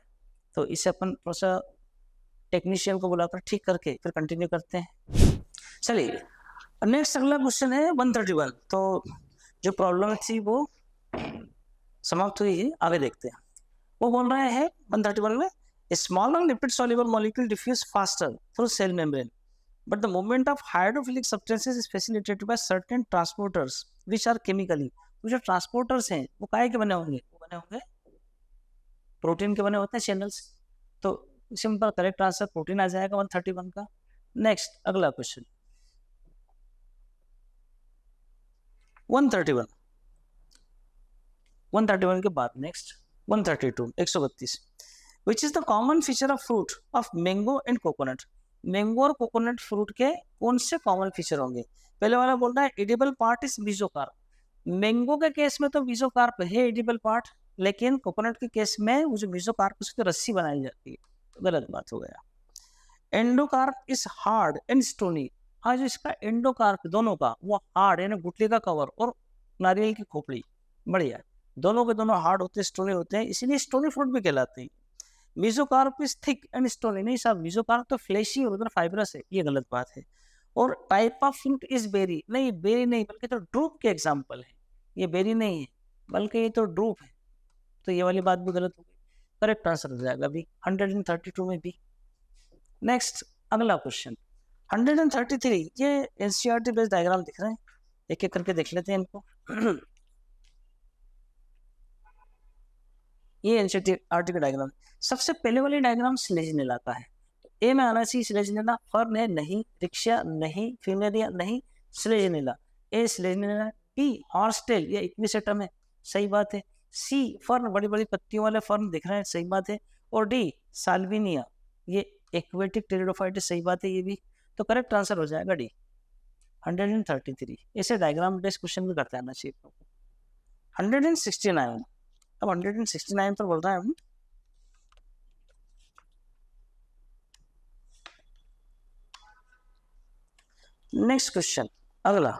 तो इसे अपन थोड़ा सा टेक्नीशियन को बुलाकर ठीक करके फिर कंटिन्यू करते हैं। चलिए नेक्स्ट अगला क्वेश्चन है 131। तो जो प्रॉब्लम थी वो समाप्त हुई है, आगे देखते हैं। वो बोल रहे हैं 131 में smaller lipid soluble molecule diffuse faster through cell membrane, but the movement of hydrophilic substances is facilitated by certain transporters which are chemically। तो जो ट्रांसपोर्टर्स हैं वो काहे के बने होंगे? वो बने होंगे प्रोटीन के बने होते हैं चैनल्स। तो सिंपल करेक्ट आंसर प्रोटीन आ जाएगा 131 का। नेक्स्ट अगला क्वेश्चन 131 के बाद next 132 132 which is the common feature of fruit of mango and coconut। Mango और कोकोनट फ्रूट के कौन से कॉमन फीचर होंगे? पहले वाला बोल रहा है edible part is mesocarp. Mango के केस में तो मीसोकार्प है एडिबल पार्ट, लेकिन कोकोनट के केस में वो जो मीसोकार्प उसकी रस्सी बनाई जाती है, तो गलत बात हो गया। Endocarp is hard and stony, हाँ जो इसका एंडोकार्प दोनों का वो हार्ड यानी गुठली का कवर और नारियल की खोपड़ी, बढ़िया, दोनों के दोनों हार्ड होते हैं, स्टोनी होते हैं, इसीलिए स्टोनी फ्रूट भी कहलाते हैं। मीसोकार्प इज थिक एंड स्टोनी, नहीं साहब मीसोकार्प तो फ्लेशी और उधर फाइब्रस है, ये गलत बात है। और type of fruit is berry, नहीं बेरी नहीं बल्कि तो ड्रूप के एग्जाम्पल है, ये बेरी नहीं है बल्कि ये तो ड्रूप है, तो ये वाली बात भी गलत हो गई। करेक्ट आंसर हो जाएगा अभी 132 में भी। नेक्स्ट अगला क्वेश्चन 133, ये एनसीईआरटी बेस्ड डायग्राम दिख रहे हैं, एक एक करके देख लेते हैं इनको। ये एनसीईआरटी का डायग्राम, सबसे पहले वाली डायग्राम स्लेजनेला का है, ए में आना चाहिए स्लेजनेला, फर्न है नहीं, रिक्शा नहीं, फिनेरिया नहीं, स्लेजनेला, ए स्लेजनेला, बी हॉर्सटेल ये इक्विसेटम है, सही बात है, सी फर्न बड़ी बड़ी पत्तियों वाले फर्न दिख रहे हैं, सही बात है, और डी साल्विनिया ये एक्वेटिक टेरिडोफाइट, सही बात है ये भी, तो करेक्ट आंसर हो जाएगा डी 133। ऐसे डायग्राम बेस्ड क्वेश्चन भी करते आना चाहिए। 169, अब 169 पर बोल रहा है हम, नेक्स्ट क्वेश्चन अगला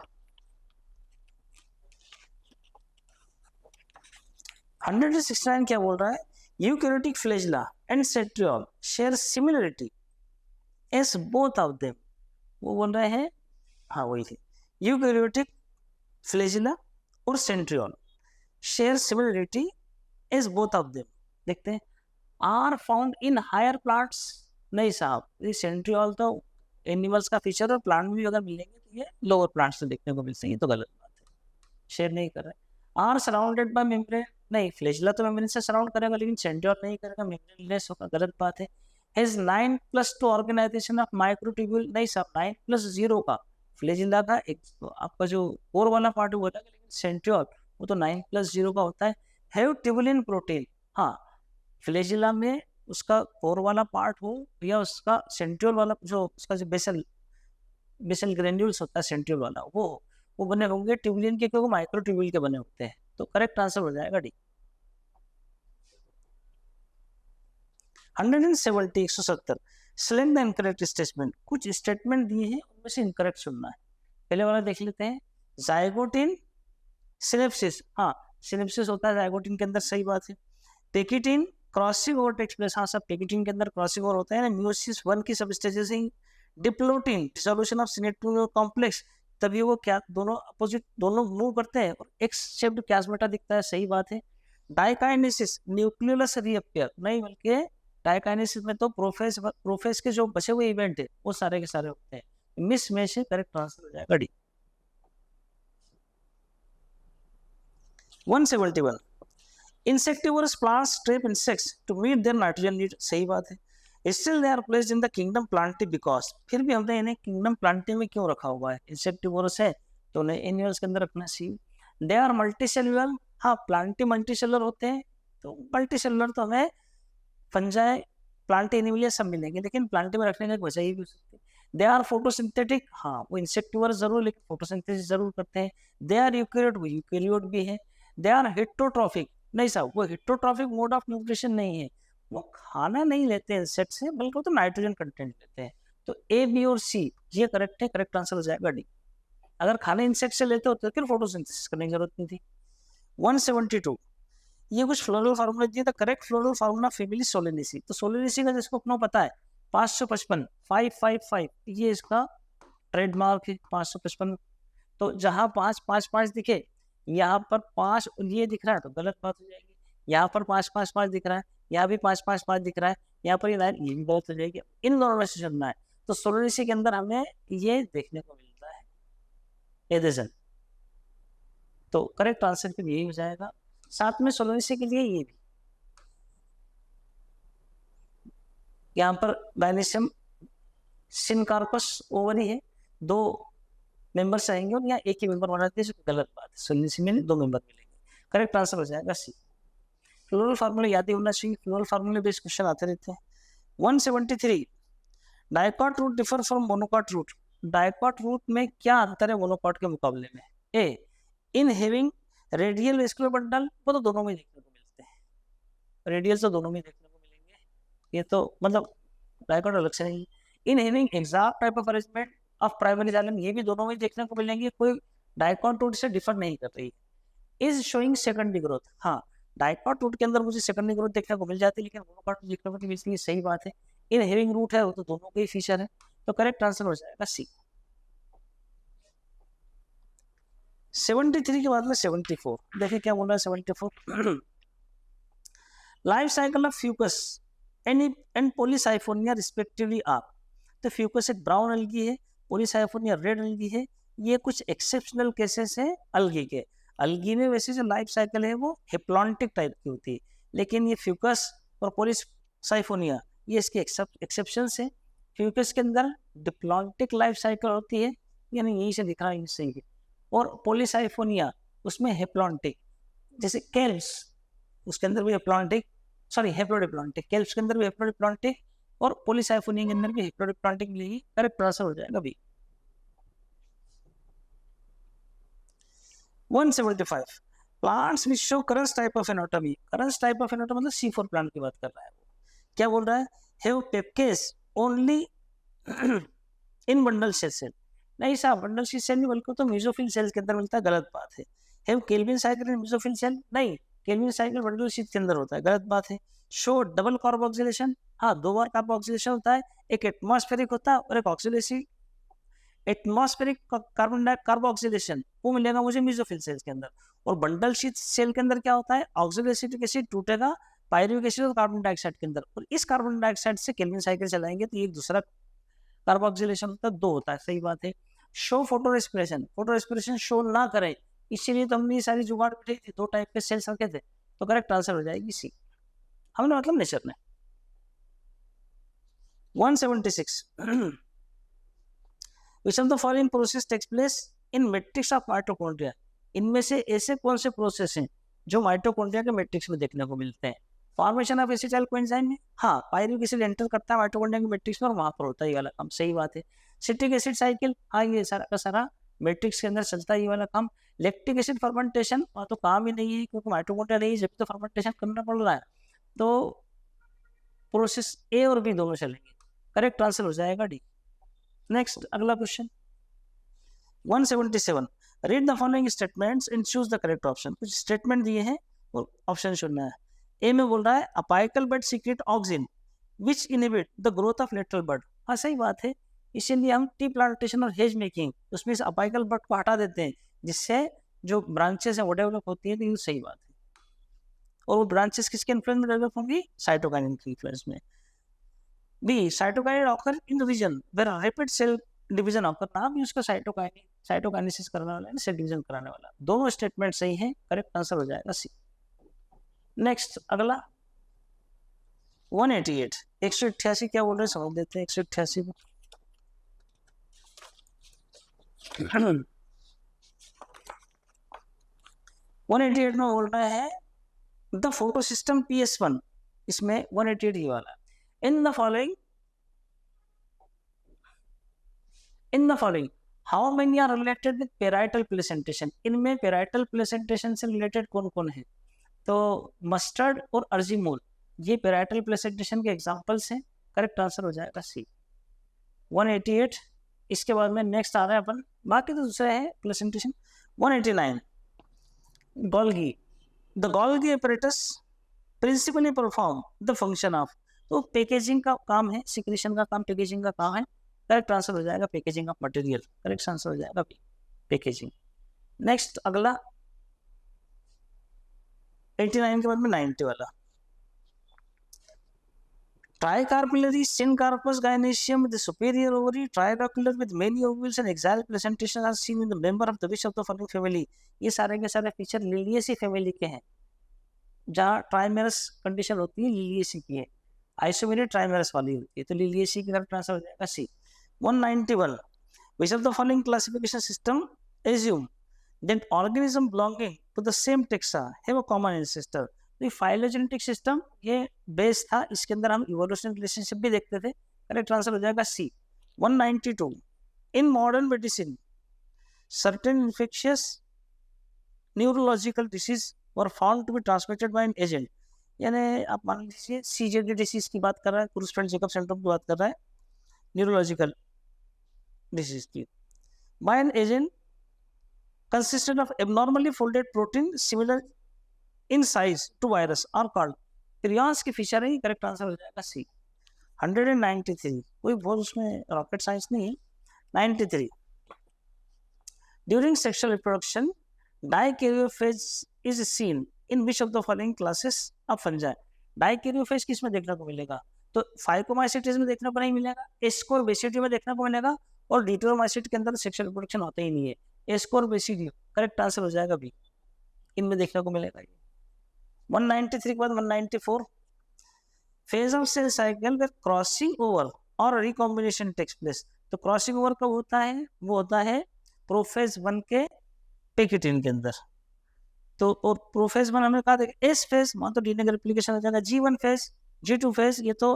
169 क्या बोल रहा है, eukaryotic flagella and centriole share similarity as both of them, वो बोल रहे हैं, हाँ वही थे, यूकैरियोटिक फ्लैजेला और centriole share similarity as both of them, देखते हैं, are found in higher plants, नहीं साहब ये सेंट्रियोल तो एनिमल्स का फीचर और प्लांट में भी अगर मिलेंगे तो ये लोअर प्लांट्स से देखने को मिलते हैं, ये तो गलत बात है, शेयर नहीं कर रहे। आर सराउंडेड बाय मेम्ब्रेन, नहीं फ्लैजेला तो मेम्ब्रेन से सराउंड करेगा लेकिन सेंट्रियोल नहीं करेगा, मेम्ब्रेन लेस होगा, गलत बात है। हैज 9+2 ऑर्गेनाइजेशन ऑफ माइक्रोट्यूब्यूल, नहीं साहब 9+0 का फ्लैजेला का एक आपका जो कोर वाला पार्ट वो अलग है, लेकिन सेंट्रियोल वो तो 9+0 का होता है। हैव ट्यूबुलिन प्रोटीन, हाँ फ्लैजेला में उसका कोर वाला पार्ट हो या उसका सेंट्रियोल वाला जो उसका जो बेसल ग्रेन्यूल्स होता है सेंट्रियोल वाला वो बने होंगे ट्यूबुलिन के, क्योंकि माइक्रो ट्यूब्यूल के बने होते हैं, तो करेक्ट आंसर हो जाएगा D. 170 170 select the incorrect statement, कुछ स्टेटमेंट दिए हैं उनमें से इनकरेक्ट सुनना है, पहले वाला देख लेते हैं, जाइगोटिन सिनेप्सिस, हाँ सिनेप्सिस होता है जाइगोटिन के अंदर, सही बात है। पेकिटिन क्रॉसिंग ओवर टेक्स प्लेस, हाँ सब पेकिटिन के अंदर क्रॉसिंग ओवर होता है ना, म्यूसिस 1 की सब स्टेजेस हैं। डिप्लोटिन डिसोल्यूशन ऑफ सिनेट्रोन कॉम्प्लेक्स, तभी वो क्या दोनों अपोजिट दोनों मूव करते हैं और एक्स शेप्ड प्लाज्मेटा दिखता है, सही बात है। डाइकाइनेसिस न्यूक्लियोलस रीअपियर, नहीं बल्कि डाइकाइनेसिस में तो प्रोफेस के जो बचे हुए इवेंट है वो सारे के सारे होते हैं, मिस में से करेक्ट आंसर हो जाएगा D. 171 insectivorous plants trap insects to meet their nitrogen need, सही बात है। Still they are placed in the kingdom Plantae because, फिर भी हमने इन्हें kingdom Plantae में क्यों रखा हुआ है, insectivorous है तो उन्हें एनिमल्स के अंदर रखना चाहिए। They are multicellular, हाँ Plantae मल्टीसेलुलर होते हैं, तो मल्टीसेलुलर तो हमें फंजाई प्लांट एनिमलिया सब मिलेंगे, लेकिन प्लांट में रखने का वजह ही भी हो सकती है। दे आर फोटोसिंथेटिक, हाँ वो इंसेक्टिवर्स जरूर लेकिन फोटोसिंथेसिस जरूर करते हैं। दे आर यूकैरियोट, वो यूकैरियोट भी है। दे आर हेटेरोट्रॉफिक, नहीं साहब वो हेटेरोट्रॉफिक मोड ऑफ न्यूट्रिशन नहीं है, वो खाना नहीं लेते इंसेक्ट से बल्कि वो तो नाइट्रोजन कंटेंट लेते हैं, तो ए बी और सी ये करेक्ट है, करेक्ट आंसर हो जाएगा डी। अगर खाना इंसेक्ट से लेते होते तो फिर फोटोसिंथेसिस करने की जरूरत नहीं थी। 172 ये कुछ फ्लोरल फार्मूला दिए, the correct floral formula family Solanaceae, तो सोलेनेसी का जिसको अपना पता है 555 555 ये इसका ट्रेडमार्क है 555, तो जहां 5 5 5 दिखे यहाँ पर 5 ये दिख रहा है तो गलत बात हो जाएगी, यहाँ पर 5 5 5 दिख रहा है, यहाँ भी 5 5 5 दिख रहा है, यहाँ पर ये भी गलत हो जाएगी, इन दोनों में से चलना है, तो सोलेनेसी के अंदर हमें ये देखने को मिलता है एडेशन, तो करेक्ट आंसर फिर यही हो जाएगा। साथ में सोलेनेसी के लिए ये भी यहाँ पर डायनेशियम सिनकार्पस ओवरी है, 2 मेंबर्स आएंगे और यहाँ एक ही मेंबर बनाते हैं, गलत बात है, सोलेनेसी में 2 मेंबर मिलेंगे, करेक्ट आंसर हो जाएगा सी। फ्लोरल फार्मूला याद ही होना चाहिए, फ्लोरल फार्मूले बेस्ड क्वेश्चन आते रहते हैं। 173 dicot root differ from monocot root, dicot root में क्या अंतर है मोनोकॉट के मुकाबले में? A in having radial vascular bundle वो तो दोनों में देखने को मिलते हैं, रेडियल तो दोनों में देखने को मिलेंगे, ये तो मतलब डायकॉट अलग से नहीं। In having exact type of arrangement of primary xylem, ये भी दोनों में देखने को मिलेंगे, कोई डायकॉट रूट से डिफर नहीं कर रही है। इज शोइंग सेकेंडरी ग्रोथ, हाँ डायकॉट रूट के अंदर मुझे सेकेंडरी ग्रोथ देखने को मिल जाती है, लेकिन मोनोकॉट देखने को मिलती है, सही बात है। इन हैविंग रूट है वो तो दोनों के ही फीचर है, तो करेक्ट आंसर हो जाएगा सी। 73 के बाद में 74, देखिए क्या बोल रहा है 74। Life cycle of Fucus and Polysiphonia respectively are, तो फ्यूकस एक ब्राउन अलगी है, पॉलीसाइफोनिया रेड अलगी है, ये कुछ एक्सेप्शनल केसेस है अलगी के। अलगी में वैसे जो लाइफ साइकिल है वो हेप्लॉन्टिक टाइप की होती है, लेकिन ये फ्यूकस और पॉलीसाइफोनिया ये इसके एक्सेप्शन है। फ्यूकस के अंदर डिप्लॉन्टिक लाइफ साइकिल होती है, यानी यहीं से दिखा है सही है, और पॉलीसाइफोनिया उसमें हेप्लॉन्टिक, जैसे केल्स उसके अंदर भी हेप्लॉन्टिक, सॉरी हेप्लोडिप्लॉन्टिक, केल्स के अंदर भी हेप्लोडिप्लॉन्टिक और पॉलीसाइफोनिया के अंदर भी हेप्लोडिप्लॉन्टिक मिलेगी, करेक्ट आंसर हो जाएगा B. 175 plants which show Kranz type of anatomy, Kranz type of anatomy मतलब C4 प्लांट की बात कर रहा है वो। क्या बोल रहा है, have PEPcase only in bundle cell, नहीं साहब बंडल शीट सेल नहीं बल्कि तो मेसोफिल सेल्स के अंदर मिलता है, गलत बात है। Have Calvin cycle in mesophyll cell, नहीं केल्विन साइकिल बंडल शीट के अंदर होता है, गलत बात है। शो डबल कार्बोक्सिलेशन, हाँ 2 बार कार्बोक्सिलेशन होता है, एक एटमॉस्फेरिक होता है और एक ऑक्सीडेशन। एटमॉस्फेरिक कार्बोक्सिलेशन वो मिलेगा मुझे मेसोफिल सेल्स के अंदर, और बंडल शीट सेल के अंदर क्या होता है, ऑक्सीडेटिक एसिड टूटेगा पायरुविक एसिड और कार्बन डाइऑक्साइड के अंदर, और इस कार्बन डाइऑक्साइड से केल्विन साइकिल चलाएंगे तो एक दूसरा कार्बोक्सिलेशन होता है, 2 होता है, सही बात है। Show photo respiration, photo respiration show ना करें इसीलिए तो हमने ये सारी जुगाड़ बैठी थी, 2 टाइप के सेल्स रखे थे, तो करेक्ट आंसर हो जाएगी सी, हमने मतलब नेचर ने। 176 which of the following process takes place in matrix of mitochondria, इनमें से ऐसे कौन से प्रोसेस हैं जो माइटोकॉन्ड्रिया के मैट्रिक्स में देखने को मिलते हैं। फॉर्मेशन ऑफ एसिटाइल कोएंजाइम में, हाँ पायरुविक एसिड एंटर करता है माइटोकॉन्ड्रिया के मैट्रिक्स में और वहां पर होता है ये वाला काम, सही बात है। सिट्रिक एसिड साइकिल, हाँ ये सारा का सारा मैट्रिक्स के अंदर चलता है ये वाला काम। लैक्टिक एसिड फर्मेंटेशन वहाँ तो काम ही नहीं है क्योंकि माइटोकॉन्ड्रिया नहीं है, जब तो फर्मेंटेशन करना पड़ रहा है, तो प्रोसेस ए और बी दोनों चलेंगे, करेक्ट आंसर हो जाएगा डी। नेक्स्ट अगला question 177 read the following statements and choose the correct option, कुछ स्टेटमेंट दिए हैं और ऑप्शन चुनना है। ए में बोल रहा है apical bud secrete auxin which inhibit the growth of lateral bud, हाँ सही बात है, इसीलिए हम टी प्लांटेशन और हेज मेकिंग उसमें से अपाइकल बड को हटा देते हैं जिससे जो ब्रांचेस हैं वो डेवलप होती है, तो ये सही बात है। और वो ब्रांचेस किसके इन्फ्लुएंस में डेवलप होंगी, साइटोकाइनिन के इन्फ्लुएंस में। B cytokinin occur in the region where rapid cell division occur, नाम ही उसका साइटोकाइनिन, साइटोकाइनेसिस करने वाला है, सेल डिवीजन कराने वाला, दोनों स्टेटमेंट सही हैं, करेक्ट आंसर हो जाएगा सी। नेक्स्ट अगला 188 188 क्या बोल रहे हैं समझ देते हैं 188 को। 188 में बोल रहा है द फोटो सिस्टम PS1, इसमें 188 ये वाला, in the following how many are related with parietal placentation, इनमें पेराइटल प्लेसेंटेशन से रिलेटेड कौन कौन है, तो मस्टर्ड और अर्जिमोल ये पेराइटल प्लेसेंटेशन के एग्जांपल्स हैं, करेक्ट आंसर हो जाएगा सी 188। इसके बाद में नेक्स्ट आ रहा है अपन, बाकी तो दूसरे है placentation. 189 Golgi, the Golgi apparatus principally perform the function of, तो पैकेजिंग का काम है, सिक्रेशन का काम पैकेजिंग का काम है, करेक्ट आंसर हो जाएगा packaging of material, correct answer हो जाएगा पैकेजिंग। नेक्स्ट अगला 89 के बाद में 90 वाला, tricarpillary syncarpous gynoecium with the superior ovary, triocular with many ovules and axial placentation are seen in the member of the which of the following family, ये सारे के सारे फीचर लिलियेसी फैमिली के हैं, जहाँ ट्राइमेरस कंडीशन होती है लिलियेसी की है, आइसोमेरिक ट्राइमेरस वाली होती है, तो लिलियेसी की तरफ आंसर हो जाएगा सी। 191 which of the following classification system assume that organism belonging to the same taxa have a common ancestor, तो फाइलोजेनेटिक सिस्टम ये बेस था, इसके अंदर हम इवोल्यूशनरी रिलेशनशिप भी देखते थे, करेक्ट आंसर हो जाएगा C. 192 in modern medicine certain infectious neurological disease were found to be transmitted by an agent, यानी आप मान लीजिए सीजेडी डिसीज की बात कर रहा है, क्रूसफेल्ड जेकब सिंड्रोम की बात कर रहा है, न्यूरोलॉजिकल डिसीज की, by an agent consisted of abnormally folded protein similar in size to virus are called, crayons की फीचर है, करेक्ट आंसर हो जाएगा सी। 193, कोई बहुत उसमें रॉकेट साइंस नहीं है। 93, during sexual reproduction dikaryophase is seen in which of the following classes of fungi. Dikaryophase किस में देखने को मिलेगा? तो फाइकोमाइसिटीज में देखने को नहीं मिलेगा, एस्कोरबेसिटी में देखने को मिलेगा, और डिटोरमाइसिटी के अंदर सेक्सुअल रिप्रोडक्शन होता ही नहीं है। एस्कोरबेसिटी करेक्ट आंसर हो जाएगा बी, इनमें देखने को मिलेगा ये। 193 के बाद 194, phase of cell cycle with crossing over और रिकॉम्बिनेशन टेक्स प्लेस। तो क्रॉसिंग ओवर कब होता है? वो होता है प्रोफेज 1 के पेकिटिन के अंदर। तो और प्रोफेज 1 हमने कहा था एस फेज, मान तो डीएनए का रेप्लिकेशन हो जाएगा। G1 फेज, G2 फेज, ये तो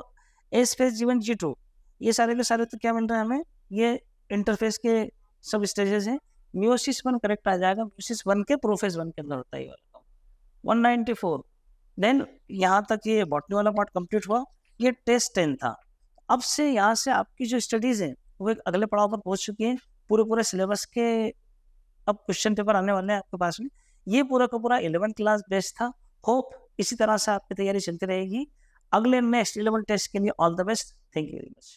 एस फेज, G1, G2, ये सारे के सारे तो क्या मिल रहा है हमें? ये इंटरफेस के सब स्टेजेस हैं। म्यूसिस 1 करेक्ट आ जाएगा, म्यूसिस 1 के प्रोफेज 1 के अंदर होता है। 194, देन यहाँ तक ये बॉटनी वाला पार्ट कंप्लीट हुआ, ये टेस्ट 10 था। अब से यहाँ से आपकी जो स्टडीज हैं वो एक अगले पड़ाव पर पहुंच चुकी हैं। पूरे सिलेबस के अब क्वेश्चन पेपर आने वाले हैं आपके पास में। ये पूरा का पूरा 11th क्लास बेस्ड था। होप इसी तरह से आपकी तैयारी चलती रहेगी। अगले नेक्स्ट 11 टेस्ट के लिए all the best. Thank you very much.